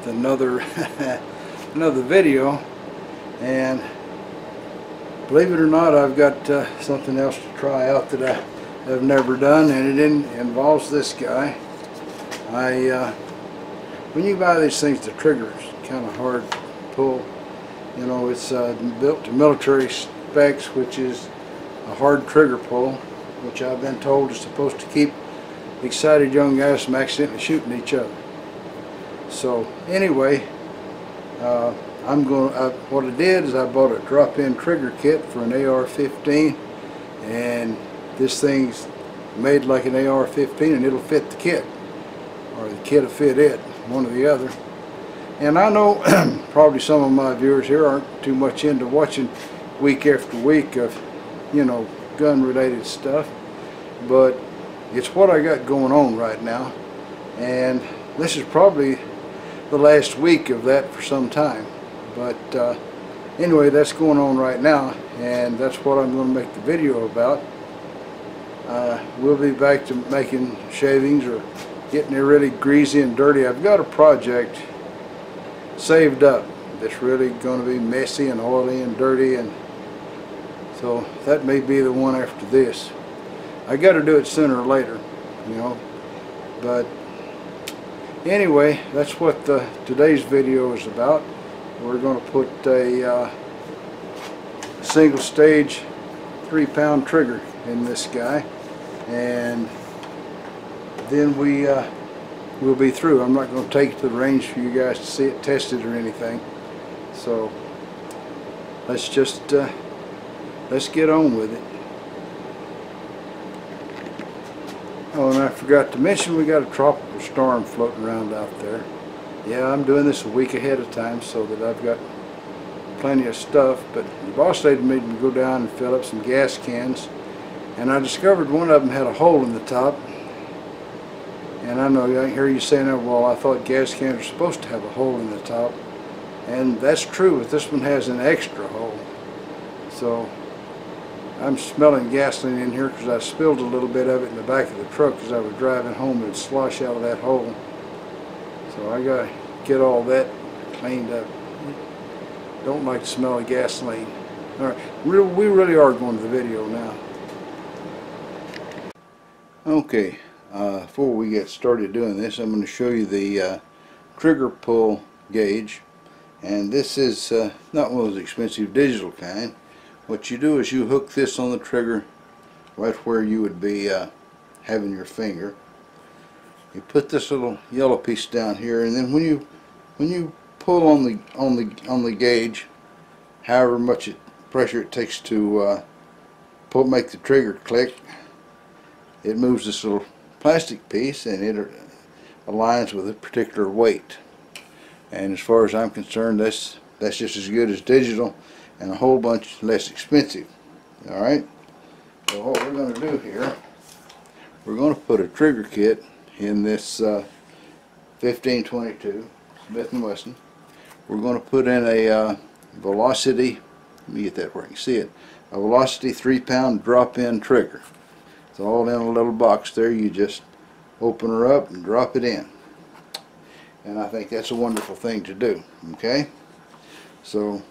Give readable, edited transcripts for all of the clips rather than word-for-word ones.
with another another video, and believe it or not, I've got something else to try out that I have never done, and it involves this guy. When you buy these things, the trigger is kind of hard to pull. You know, it's built to military specs, which is a hard trigger pull, which I've been told is supposed to keep excited young guys from accidentally shooting each other. So anyway, what I did is I bought a drop-in trigger kit for an AR-15, and this thing's made like an AR-15, and it'll fit the kit, or the kit will fit it, one or the other. And I know probably some of my viewers here aren't too much into watching week after week of, you know, gun related stuff, but it's what I got going on right now, and this is probably the last week of that for some time. But anyway, that's going on right now, and that's what I'm going to make the video about. We'll be back to making shavings or getting it really greasy and dirty. I've got a project saved up that's really going to be messy and oily and dirty, and so that may be the one after this. I got to do it sooner or later, you know. But anyway, that's what today's video is about. We're going to put a single stage 3-pound trigger in this guy, and then we'll be through. I'm not going to take it to the range for you guys to see it tested or anything. So let's just let's get on with it. Oh, and I forgot to mention, we got a tropical storm floating around out there. Yeah, I'm doing this a week ahead of time so that I've got plenty of stuff, but the boss lady made me go down and fill up some gas cans, and I discovered one of them had a hole in the top. And I know I hear you saying, oh, well, I thought gas cans are supposed to have a hole in the top, and that's true, but this one has an extra hole. So I'm smelling gasoline in here because I spilled a little bit of it in the back of the truck as I was driving home, and it'd slosh out of that hole. So I gotta get all that cleaned up. Don't like the smell of gasoline. Alright, we really are going to the video now. Okay, before we get started doing this, I'm going to show you the trigger pull gauge. And this is not one of those expensive digital kind. What you do is you hook this on the trigger right where you would be having your finger. You put this little yellow piece down here, and then when you pull on the gauge, however much pressure it takes to make the trigger click, it moves this little plastic piece, and it aligns with a particular weight. And as far as I'm concerned, that's just as good as digital, and a whole bunch less expensive. Alright, so what we're going to do here, we're going to put a trigger kit in this 1522 Smith & Wesson. We're going to put in a Velocity, let me get that where you can see it, a Velocity 3-pound drop-in trigger. It's all in a little box there. You just open her up and drop it in, and I think that's a wonderful thing to do. Okay, so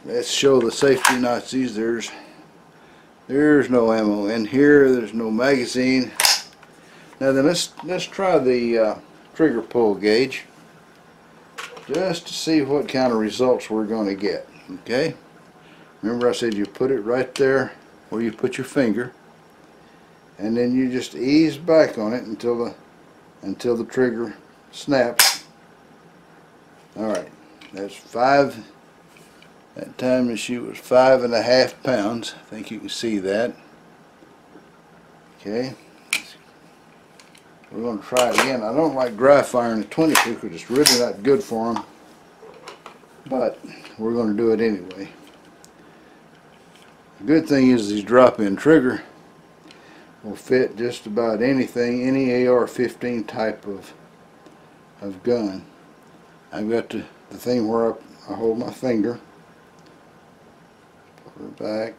let's show the safety Nazis. There's no ammo in here. There's no magazine. Now then, let's try the trigger pull gauge just to see what kind of results we're going to get. Okay, remember I said you put it right there where you put your finger, and then you just ease back on it until the trigger snaps. Alright, that's 5. That time the shoot was 5.5 pounds. I think you can see that. Okay, we're going to try it again. I don't like dry firing at 22 because it's really not good for them, but we're going to do it anyway. The good thing is these drop-in trigger will fit just about anything, any AR-15 type of gun. I've got the thing where I hold my finger, pull it back,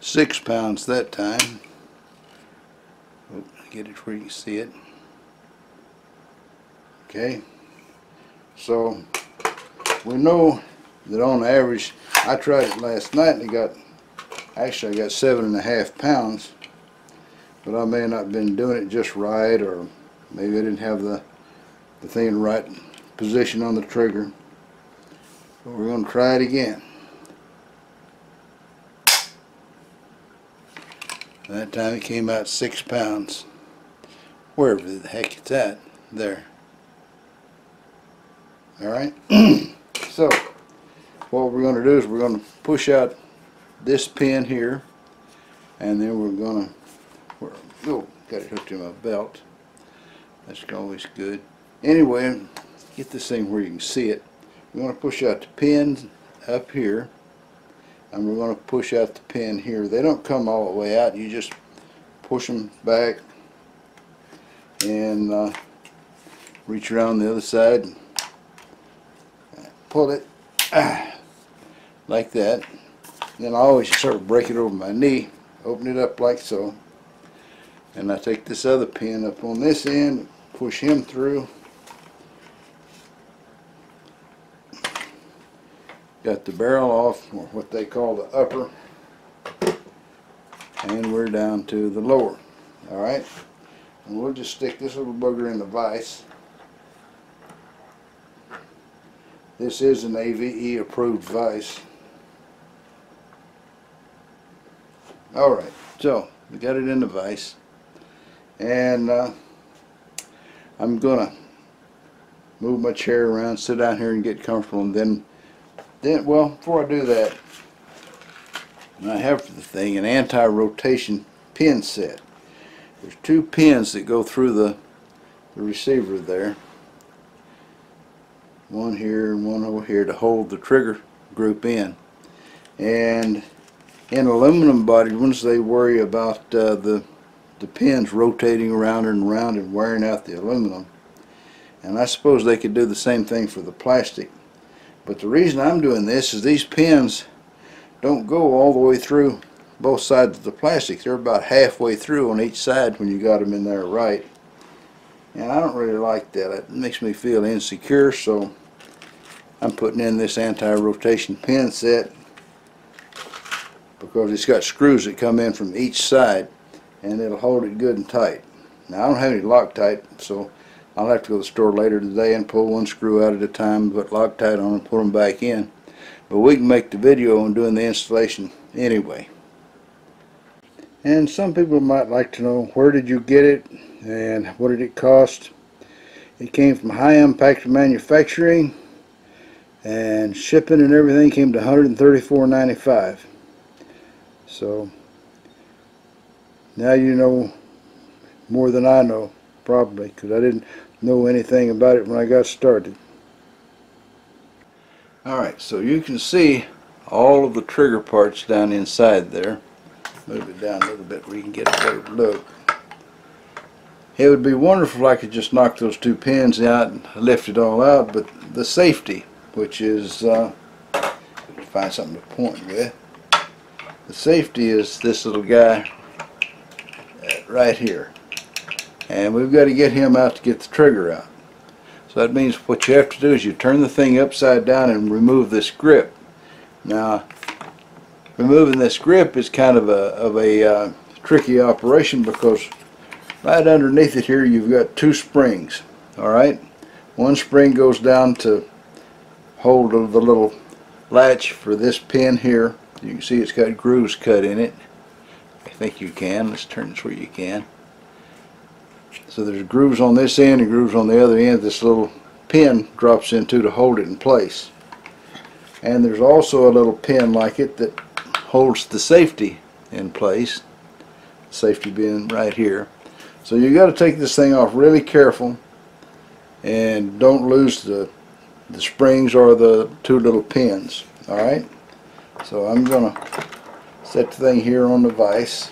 6 pounds that time. Get it where you can see it. Okay, so we know that on average, I tried it last night and actually I got 7.5 pounds, but I may not have been doing it just right, or maybe I didn't have the thing in the right position on the trigger. But we're going to try it again. That time it came out 6 pounds. Wherever the heck it's at. There. Alright. So, what we're going to do is we're going to push out this pin here, and then we're going to, oh, got it hooked in my belt. That's always good. Anyway, get this thing where you can see it. We're going to push out the pins up here, and we're going to push out the pin here. They don't come all the way out. You just push them back and reach around the other side and pull it like that. And then I always sort of break it over my knee, open it up like so, and I take this other pin up on this end, push him through. Got the barrel off, or what they call the upper, and we're down to the lower. Alright, and we'll just stick this little bugger in the vise. This is an AVE approved vise. Alright, so we got it in the vise, and I'm gonna move my chair around, sit down here and get comfortable, and then well, before I do that, I have for the thing an anti-rotation pin set. There's 2 pins that go through the receiver there. One here and one over here to hold the trigger group in. And in aluminum bodied ones, they worry about the pins rotating around and around and wearing out the aluminum. And I suppose they could do the same thing for the plastic. But the reason I'm doing this is these pins don't go all the way through both sides of the plastic. They're about halfway through on each side when you got them in there right. And I don't really like that. It makes me feel insecure, so I'm putting in this anti-rotation pin set because it's got screws that come in from each side, and it'll hold it good and tight. Now I don't have any Loctite, so I'll have to go to the store later today and pull one screw out at a time, put Loctite on and put them back in. But we can make the video on doing the installation anyway. And some people might like to know, where did you get it and what did it cost? It came from High Impact Manufacturing, and shipping and everything came to $134.95. So now you know more than I know, probably, because I didn't know anything about it when I got started. Alright, so you can see all of the trigger parts down inside there. Move it down a little bit where you can get a better look. It would be wonderful if I could just knock those 2 pins out and lift it all out, but the safety, which is find something to point with. The safety is this little guy right here, and we've got to get him out to get the trigger out. So that means what you have to do is you turn the thing upside down and remove this grip. Now, removing this grip is kind of a tricky operation, because right underneath it here you've got 2 springs. Alright, one spring goes down to hold of the little latch for this pin here. You can see it's got grooves cut in it. I think you can. Let's turn this where you can. So there's grooves on this end and grooves on the other end. This little pin drops into to hold it in place. And there's also a little pin like it that holds the safety in place. Safety being right here. So you got to take this thing off really careful and don't lose the springs or the 2 little pins. Alright, so I'm going to set the thing here on the vise.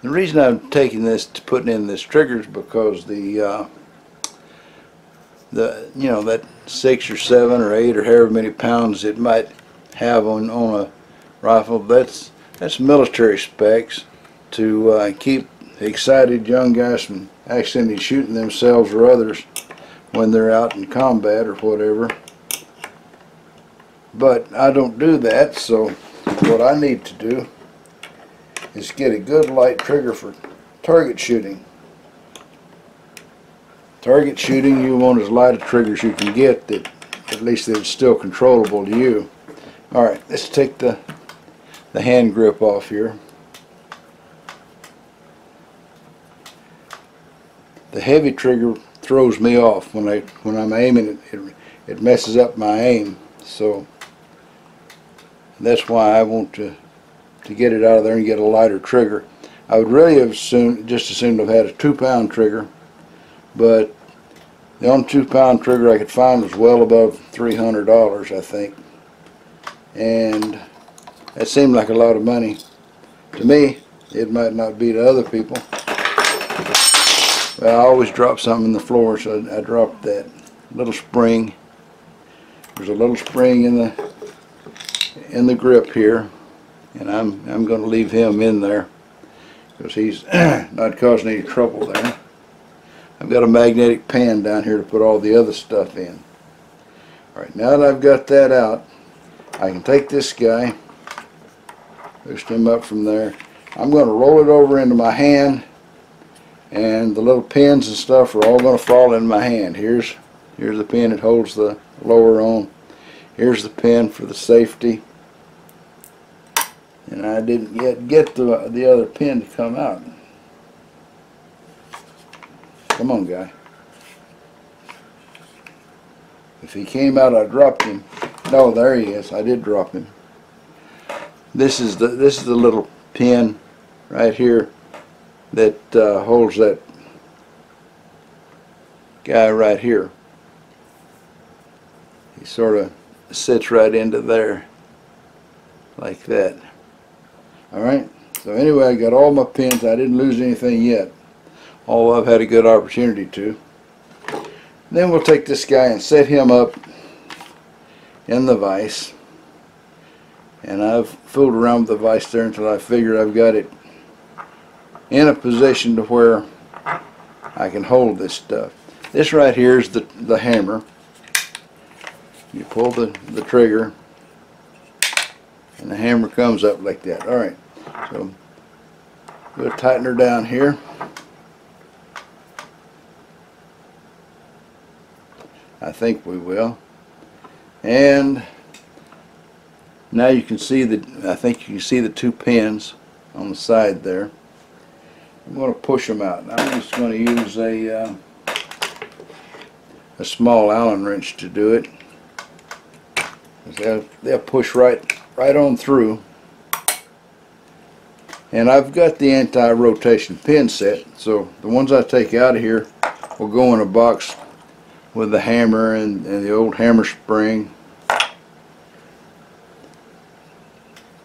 The reason I'm taking this to putting in this trigger is because the you know, that 6 or 7 or 8 or however many pounds it might have on a rifle. That's military specs to keep excited young guys from accidentally shooting themselves or others when they're out in combat or whatever. But I don't do that, so what I need to do is get a good light trigger for target shooting. Target shooting, you want as light a trigger as you can get, that at least that it's still controllable to you. Alright, let's take the hand grip off here. The heavy trigger throws me off when I'm aiming. It messes up my aim, so that's why I want to get it out of there and get a lighter trigger. I would really have just as soon have had a 2-pound trigger, but the only 2-pound trigger I could find was well above $300, I think, and that seemed like a lot of money to me. It might not be to other people. Well, I always drop something in the floor, so I dropped that little spring. There's a little spring in the grip here, and I'm going to leave him in there because he's not causing any trouble there. I've got a magnetic pan down here to put all the other stuff in. Alright, now that I've got that out, I can take this guy, loosen him up from there. I'm going to roll it over into my hand, and the little pins and stuff are all going to fall in my hand. Here's the pin that holds the lower on. Here's the pin for the safety. And I didn't yet get the other pin to come out. Come on, guy. If he came out, I dropped him. No, there he is. I did drop him. This is the little pin right here that holds that guy right here. He sort of sits right into there like that. Alright, so anyway, I got all my pins. I didn't lose anything yet, although I've had a good opportunity to. Then we'll take this guy and set him up in the vise, and I've fooled around with the vise there until I figured I've got it in a position to where I can hold this stuff. This right here is the hammer. You pull the trigger and the hammer comes up like that. Alright, so we'll tighten her down here. I think we will. And now you can see I think you can see the 2 pins on the side there. I'm going to push them out. I'm just going to use a small Allen wrench to do it. They'll push right on through. And I've got the anti-rotation pin set, so the ones I take out of here will go in a box with the hammer and the old hammer spring.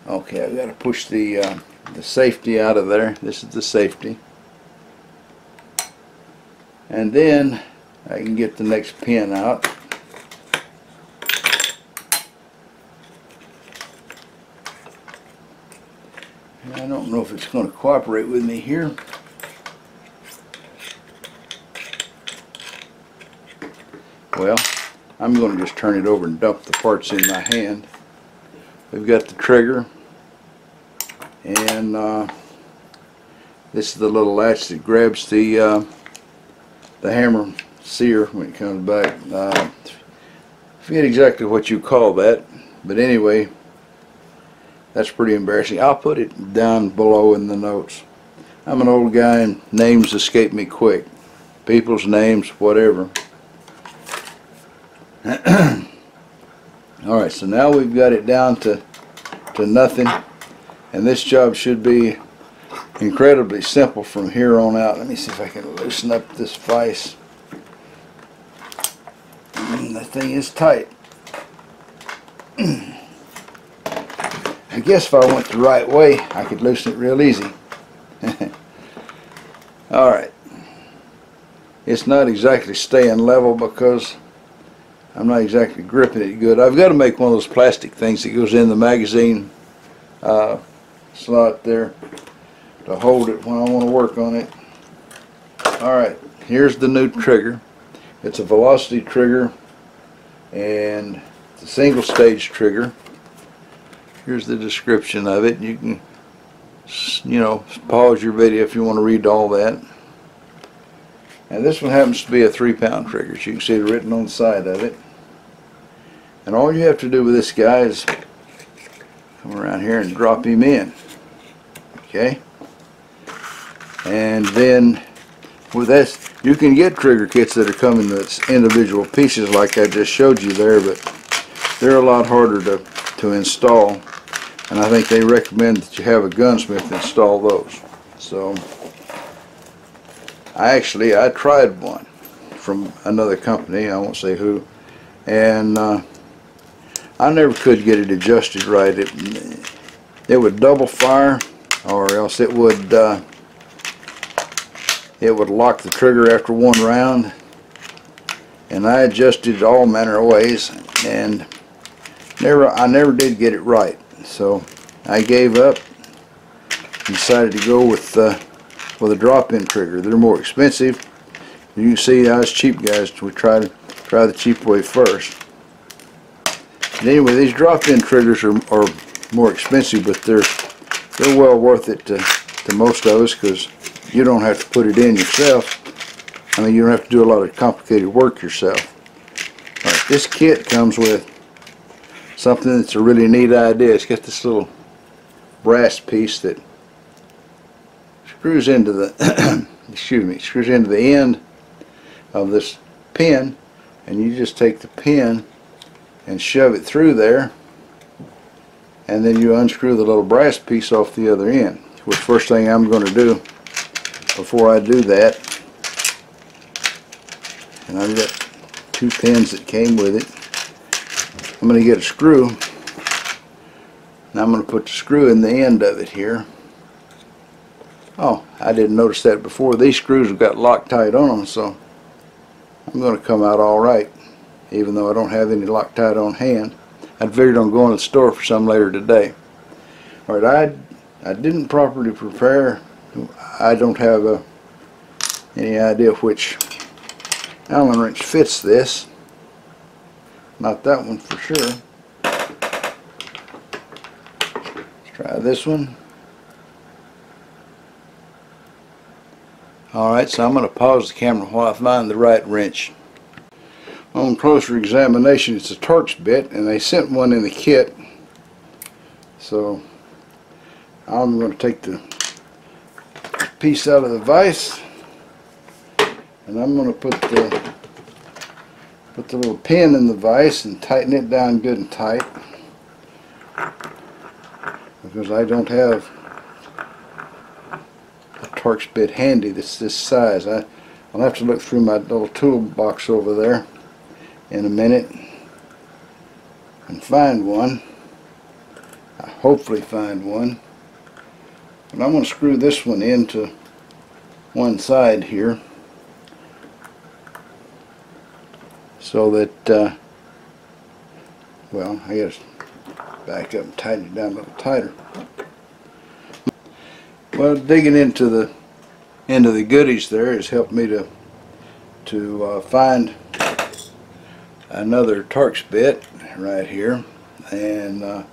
Okay, I've got to push the safety out of there. This is the safety. And then I can get the next pin out. I don't know if it's going to cooperate with me here. Well, I'm going to just turn it over and dump the parts in my hand. We've got the trigger, and this is the little latch that grabs the hammer sear when it comes back. I forget exactly what you call that, but anyway, that's pretty embarrassing. I'll put it down below in the notes. I'm an old guy and names escape me quick. People's names, whatever. Alright, so now we've got it down to nothing, and this job should be incredibly simple from here on out. Let me see if I can loosen up this vise. That thing is tight. I guess if I went the right way, I could loosen it real easy. Alright. It's not exactly staying level because I'm not exactly gripping it good. I've got to make one of those plastic things that goes in the magazine slot there to hold it when I want to work on it. Alright, here's the new trigger. It's a velocity trigger, and it's a single stage trigger. Here's the description of it. You can, you know, pause your video if you want to read all that. And this one happens to be a 3-pound trigger, so you can see it written on the side of it. And all you have to do with this guy is come around here and drop him in. Okay? And then with this, you can get trigger kits that are coming as individual pieces like I just showed you there, but they're a lot harder to install, and I think they recommend that you have a gunsmith install those. So I tried one from another company, I won't say who, and I never could get it adjusted right. It would double fire, or else it would lock the trigger after one round, and I adjusted it all manner of ways, and I never did get it right. So I gave up and decided to go with a drop-in trigger. They're more expensive. You can see us cheap guys, we try the cheap way first. And anyway, these drop-in triggers are more expensive, but they're well worth it to most of us, because you don't have to put it in yourself. I mean, you don't have to do a lot of complicated work yourself. Alright, this kit comes with something that's a really neat idea. It's got this little brass piece that screws into the screws into the end of this pin, and you just take the pin and shove it through there, and then you unscrew the little brass piece off the other end. Which, first thing I'm going to do before I do that, and I've got 2 pins that came with it, I'm going to get a screw, and I'm going to put the screw in the end of it here. Oh, I didn't notice that before. These screws have got Loctite on them, so I'm going to come out alright, even though I don't have any Loctite on hand. I figured on going to the store for some later today. Alright, I didn't properly prepare. I don't have any idea which Allen wrench fits this. Not that one for sure. Let's try this one. Alright, so I'm going to pause the camera while I find the right wrench. On closer examination, it's a Torx bit, and they sent one in the kit. So I'm going to take the piece out of the vise, and I'm going to put the little pin in the vise and tighten it down good and tight, because I don't have a Torx bit handy that's this size. I'll have to look through my little toolbox over there in a minute and find one. I hopefully find one. But I'm going to screw this one into one side here, so that well, I got to back up and tighten it down a little tighter. Well, digging into the goodies there has helped me to find another Torx bit right here, and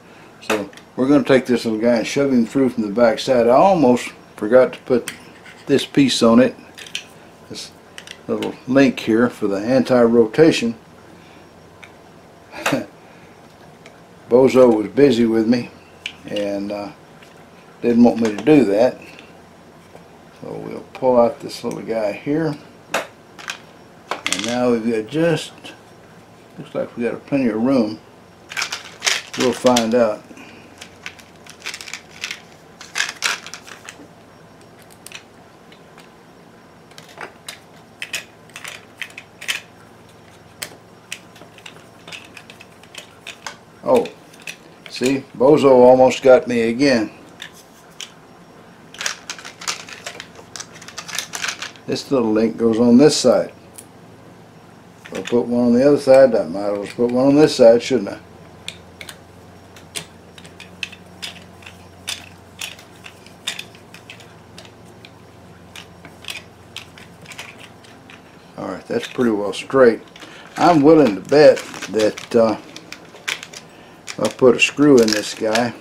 so we're going to take this little guy and shove him through from the back side. I almost forgot to put this piece on it, this little link here for the anti-rotation. Bozo was busy with me and didn't want me to do that, so we'll pull out this little guy here, and now we've got just, looks like we got plenty of room. We'll find out. Oh, see, Bozo almost got me again. This little link goes on this side. We'll put one on the other side. I might as well put one on this side, shouldn't I? Alright, that's pretty well straight. I'm willing to bet that if I put a screw in this guy,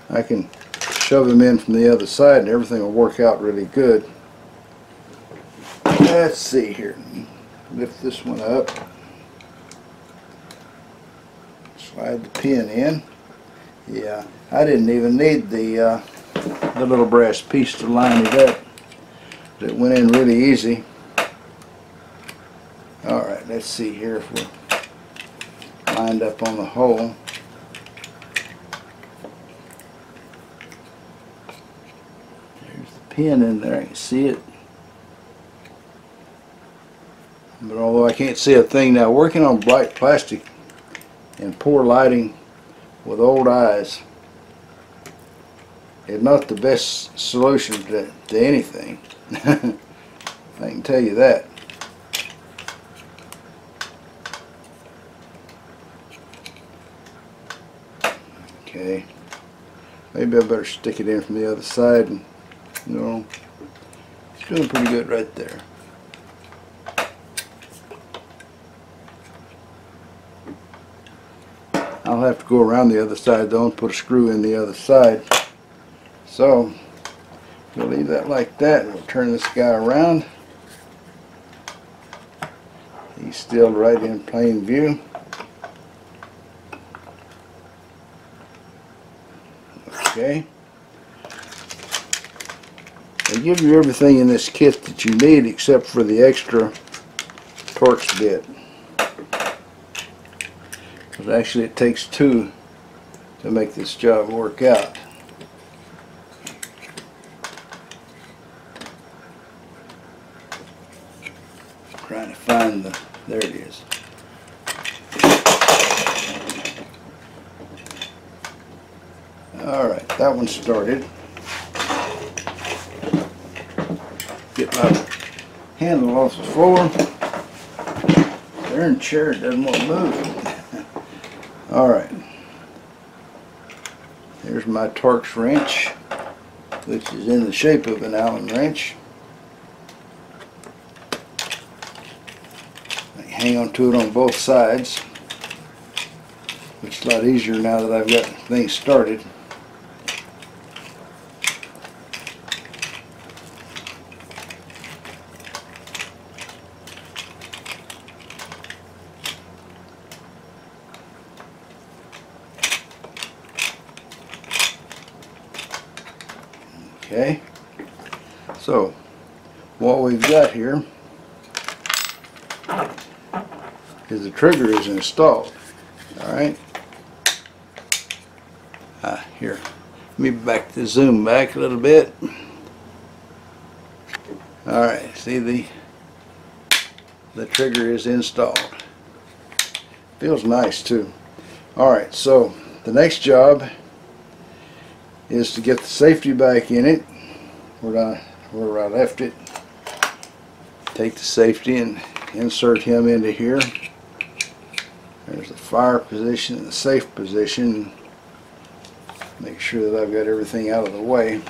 I can shove him in from the other side and everything will work out really good. Let's see here. Lift this one up. Slide the pin in. Yeah, I didn't even need the little brass piece to line it up. It went in really easy. Alright, let's see here if we're lined up on the hole. There's the pin in there, I can see it. But although I can't see a thing now, working on black plastic in poor lighting with old eyes is not the best solution to anything. I can tell you that. Okay, maybe I better stick it in from the other side, and you know, it's doing pretty good right there. I'll have to go around the other side though and put a screw in the other side. So we'll leave that like that, and we'll turn this guy around. He's still right in plain view. Okay. They give you everything in this kit that you need except for the extra Torx bit. But actually it takes two to make this job work out. I'm trying to find the, there it is. Alright, that one started. Get my handle off the floor. Darn chair doesn't want to move. Alright. Here's my Torx wrench, which is in the shape of an Allen wrench. I can hang on to it on both sides. It's a lot easier now that I've got things started. Okay, so what we've got here is the trigger is installed. Alright, here, let me zoom back a little bit. Alright, see the trigger is installed. Feels nice too. Alright, so the next job is to get the safety back in it where I left it. Take the safety and insert him into here. There's the fire position and the safe position. Make sure that I've got everything out of the way.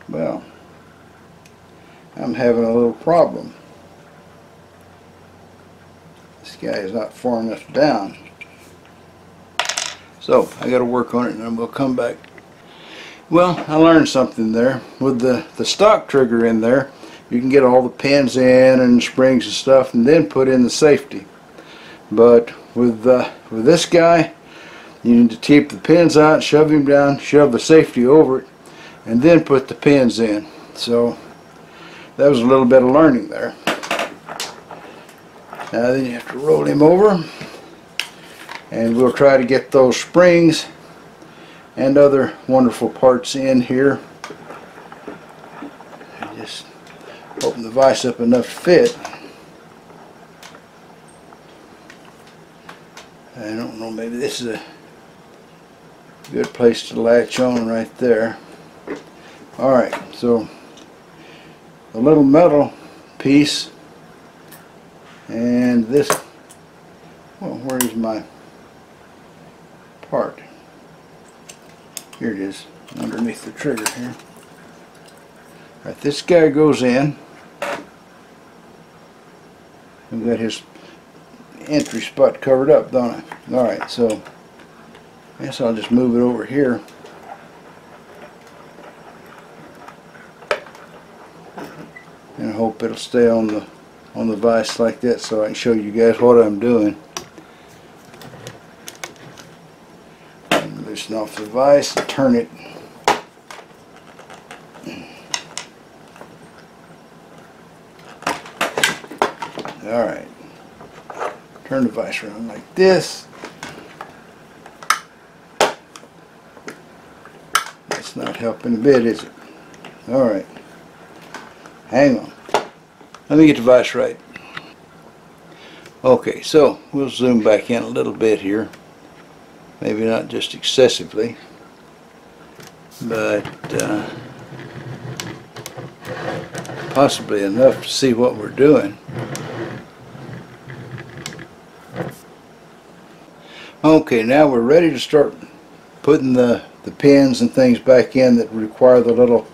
Well, I'm having a little problem. This guy is not far enough down. So I got to work on it, and then we'll come back. Well, I learned something there. With the stock trigger in there, you can get all the pins in and springs and stuff, and then put in the safety. But with this guy, you need to keep the pins out, shove him down, shove the safety over it, and then put the pins in. So that was a little bit of learning there. Now then you have to roll him over, and we'll try to get those springs and other wonderful parts in here. I just open the vise up enough to fit. I don't know, maybe this is Good place to latch on right there. Alright, so the little metal piece and this, well, where's my part? Here it is, underneath the trigger here. Alright, this guy goes in. We've got his entry spot covered up, don't I? Alright, so I guess I'll just move it over here. And I hope it'll stay on the vise like that so I can show you guys what I'm doing. And loosen off the vise and turn it. Alright. Turn the vise around like this. That's not helping a bit, is it? Alright. Hang on. Let me get the vise right. Okay, so we'll zoom back in a little bit here. Maybe not just excessively, but possibly enough to see what we're doing. Okay, now we're ready to start putting the pins and things back in that require the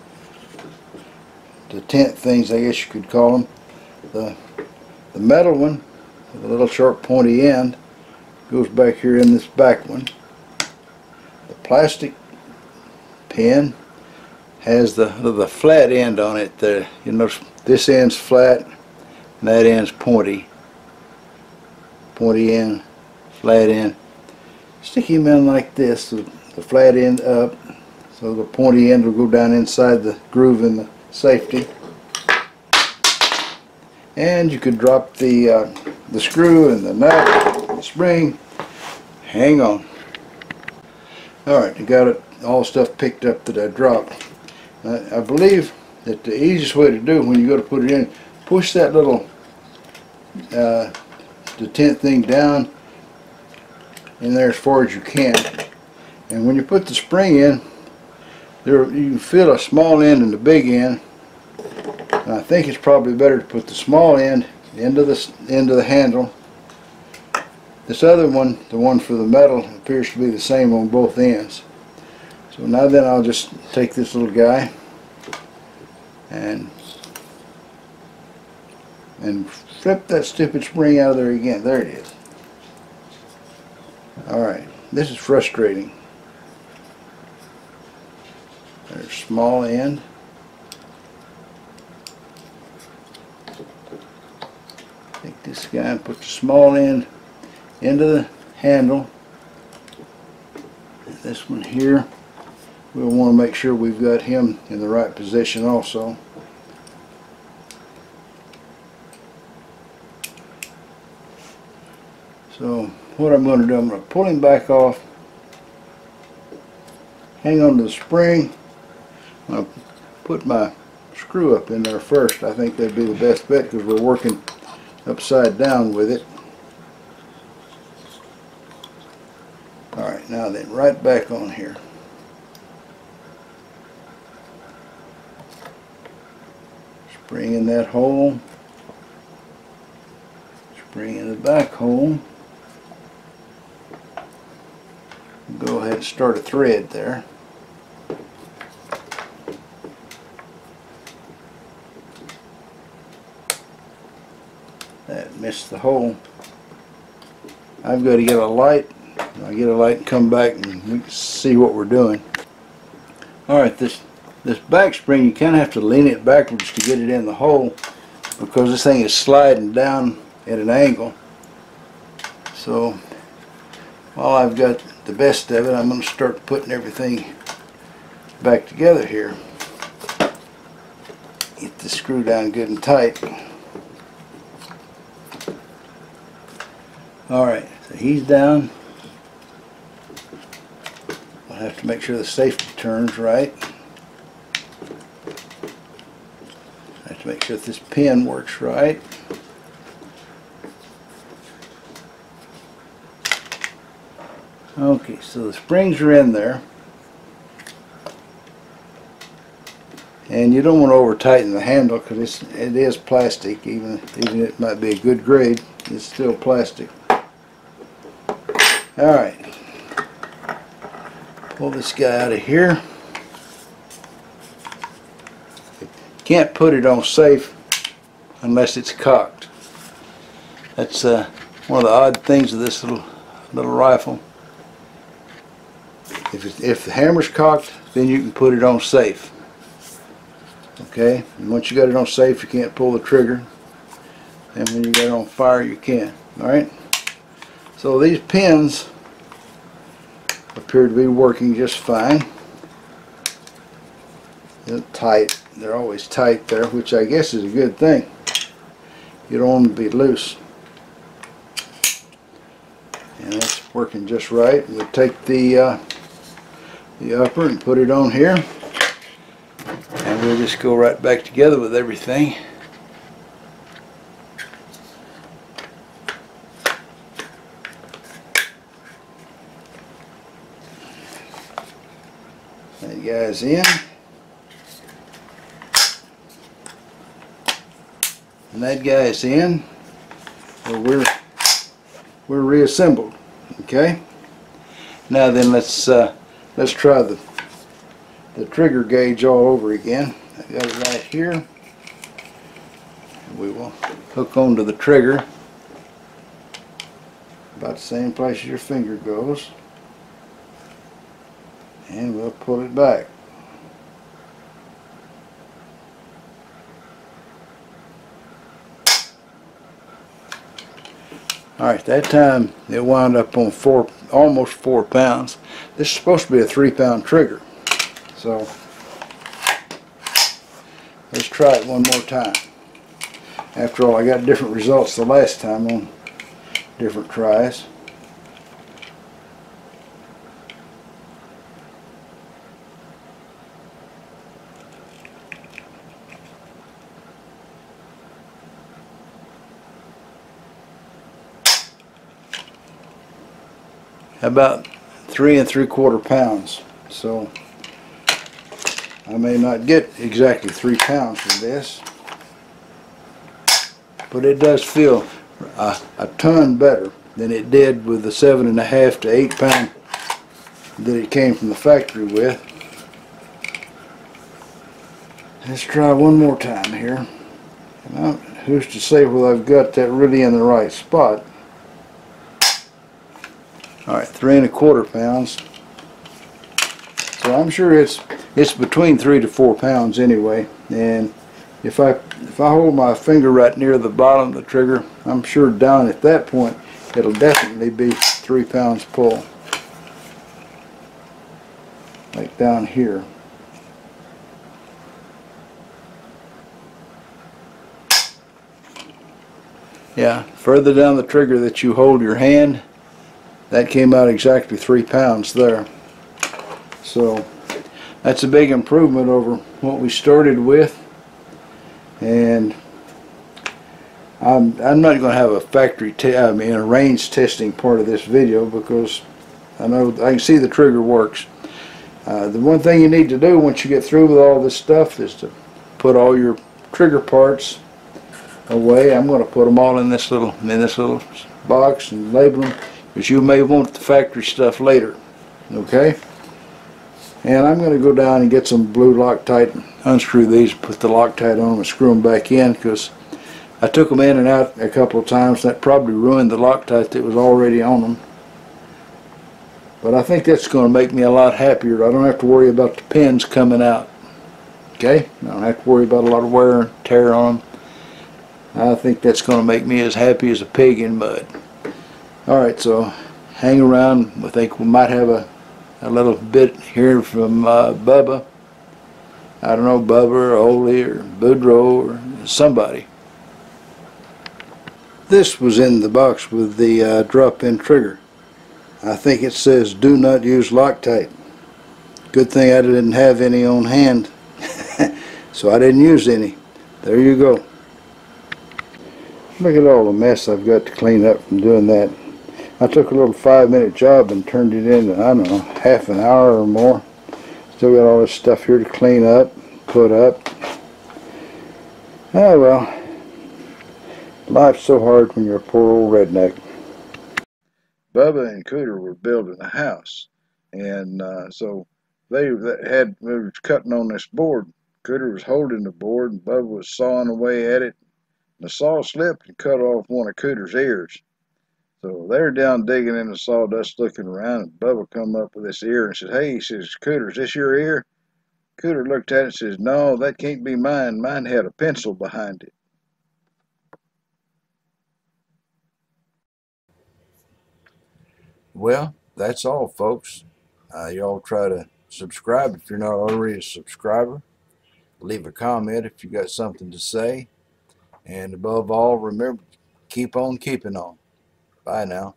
tent things, I guess you could call them. The metal one with a little sharp pointy end goes back here in this back one. The plastic pin has the flat end on it there. You notice this end's flat and that end's pointy. Pointy end, flat end. Stick him in like this, so the flat end up, so the pointy end will go down inside the groove in the safety. And you could drop the screw and the nut, the spring. Hang on. Alright, I got it, all stuff picked up that I dropped. I believe that the easiest way to do it when you go to put it in, push that little the tent thing down in there as far as you can. And when you put the spring in, there you can feel a small end and a big end. And I think it's probably better to put the small end into the handle. This other one, the one for the metal, appears to be the same on both ends. So now then I'll just take this little guy and flip that stupid spring out of there again. There it is. Alright, this is frustrating. There's small end. Take this guy and put the small end into the handle. And this one here, we'll want to make sure we've got him in the right position also. So what I'm going to do, I'm going to pull him back off, hang on to the spring. I'm going to put my screw up in there first. I think that'd be the best bet because we're working upside down with it. Alright, now then, right back on here. Spring in that hole. Spring in the back hole. Go ahead and start a thread there. That missed the hole. I've got to get a light. I'll get a light and come back and we can see what we're doing. Alright, this back spring, you kind of have to lean it backwards to get it in the hole because this thing is sliding down at an angle. So while I've got the best of it, I'm going to start putting everything back together here. Get the screw down good and tight. Alright, so he's down. I'll have to make sure the safety turns right. I have to make sure that this pin works right. Okay, so the springs are in there. And you don't want to over tighten the handle because it is plastic, even it might be a good grade, it's still plastic. Alright, pull this guy out of here. Can't put it on safe unless it's cocked. That's one of the odd things of this little rifle. If the hammer's cocked, then you can put it on safe. Okay, and once you got it on safe, you can't pull the trigger, and when you got it on fire, you can. Alright, so these pins appear to be working just fine. They're tight, they're always tight there, which I guess is a good thing. You don't want them to be loose. And that's working just right. We'll take the upper and put it on here. And we'll just go right back together with everything. That guy's in. And that guy's in. Well, we're reassembled. Okay? Now then, let's try the trigger gauge all over again. I got it right here. We will hook onto the trigger about the same place as your finger goes, and we'll pull it back. Alright, that time it wound up on almost 4 pounds. This is supposed to be a 3-pound trigger. So let's try it one more time. After all, I got different results the last time on different tries. About 3 3/4 pounds. So I may not get exactly 3 pounds from this, but it does feel a ton better than it did with the 7.5 to 8 pound that it came from the factory with. Let's try one more time here. Well, who's to say whether I've got that really in the right spot? Alright, 3 1/4 pounds. So I'm sure it's between 3 to 4 pounds anyway. And if I hold my finger right near the bottom of the trigger, I'm sure down at that point it'll definitely be 3 pounds pull. Like down here. Yeah, further down the trigger that you hold your hand, that came out exactly 3 pounds there. So that's a big improvement over what we started with. And I'm not going to have a a range testing part of this video because I can see the trigger works. The one thing you need to do once you get through with all this stuff is to put all your trigger parts away. I'm going to put them all in this little box and label them, because you may want the factory stuff later. Okay? And I'm going to go down and get some blue Loctite and unscrew these, put the Loctite on them and screw them back in, because I took them in and out a couple of times. That probably ruined the Loctite that was already on them. But I think that's going to make me a lot happier. I don't have to worry about the pins coming out. Okay? I don't have to worry about a lot of wear and tear on them. I think that's going to make me as happy as a pig in mud. Alright, so hang around. I think we might have a little bit here from Bubba. I don't know, Bubba or Ole or Boudreaux or somebody. This was in the box with the drop-in trigger. I think it says do not use Loctite. Good thing I didn't have any on hand, so I didn't use any. There you go. Look at all the mess I've got to clean up from doing that. I took a little 5-minute job and turned it into, I don't know, half an hour or more. Still got all this stuff here to clean up, put up. Ah well, life's so hard when you're a poor old redneck. Bubba and Cooter were building a house, and so they were cutting on this board. Cooter was holding the board, and Bubba was sawing away at it. The saw slipped and cut off one of Cooter's ears. So they're down digging in the sawdust, looking around, and Bubba come up with this ear and says, "Hey," he says, "Cooter, is this your ear?" Cooter looked at it and says, "No, that can't be mine. Mine had a pencil behind it." Well, that's all, folks. Y'all try to subscribe if you're not already a subscriber. Leave a comment if you got something to say. And above all, remember, keep on keeping on. Bye now.